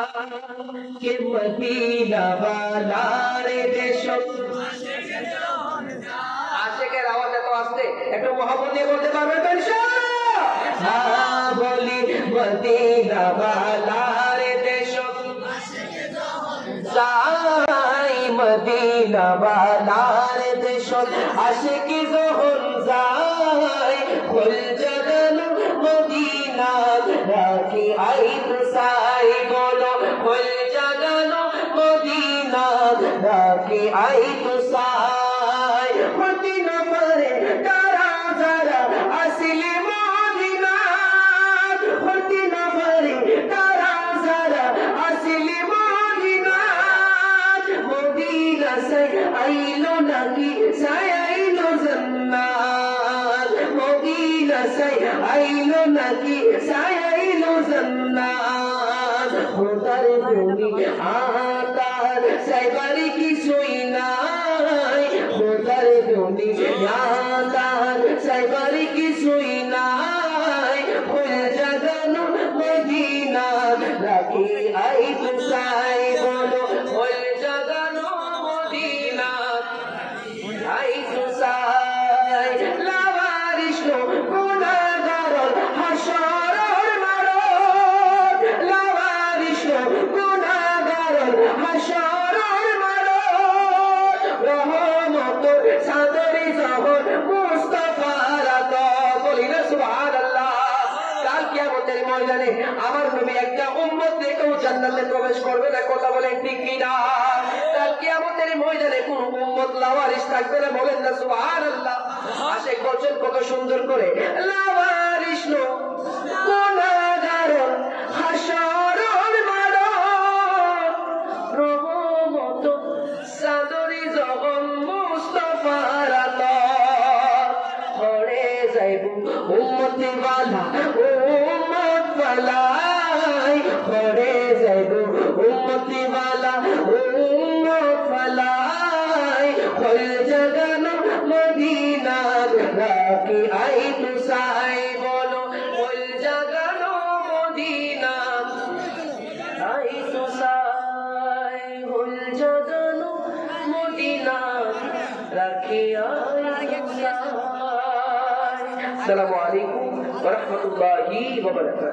के मदीना वाला रे देशो आशिकेर आवाज এত আসছে একটু মোহাম্মদ দিয়ে বলতে পারবেন তো ইনশাআল্লাহ হ্যাঁ বলি মদিনা वाला রে দেশো যাই মদিনা वाला রে দেশো আশিকি যখন যাই ফুল জাগানো মদিনা রাখি আই তুসাই বলো ফুল জাগানো মদিনা রাখি আই তুসাই হতে না পারে তারা যারা আসলে মদিনা হতে না পারে তারা যারা আসলে মদিনা মদিনা সে আইলো নাকি সাইলো জান্নাত মদিনা সে আইলো নাকি সাইলো জান্নাত খোদার দুনি আতার সাইবারি কি সই নাই খোদার দুনি আতার সাইবারি কি সই নাই ফুল জাগানো মদিনা রাখি আই তুসাই বলো ফুল জাগানো মদিনা আই তুসাই লাওয়ারিশ গুনাহগার হাসরের মাঠ লাওয়ারিশ গুনাহগার হাসরের মাঠ রহমতের চাদরে যখন মুস্তাফার আতা বলি না সুবহানাল্লাহ কাল কিয়ামতের ময়দানে আমার নবী একটা উম্মত দেখেও জান্নাতে প্রবেশ করবে না কথা বলেন ঠিক কি না কাল কিয়ামতের ময়দানে কোন উম্মত লাওয়ারিশ থাকবে না বলেন না সুবহানাল্লাহ আশিক বলছেন কত সুন্দর করে লাওয়ারিশ গুনাহগার হাসরের মাঠ রহমত চাদরে যখন মুস্তাফার আতা হরে যাইব উম্মতি ওয়ালা উম্মত ফালাই হরে যাইব উম্মতি ওয়ালা উম্মত ফালাই ফুল জাগানো মদিনা রাখি আই তুসাই বলো ফুল জাগানো মদিনা আই তুসাই ফুল জাগানো মদিনা রাখি আই তুসাই আসসালামু আলাইকুম ওয়া রাহমাতুল্লাহি ওয়া বারাকাতুহু।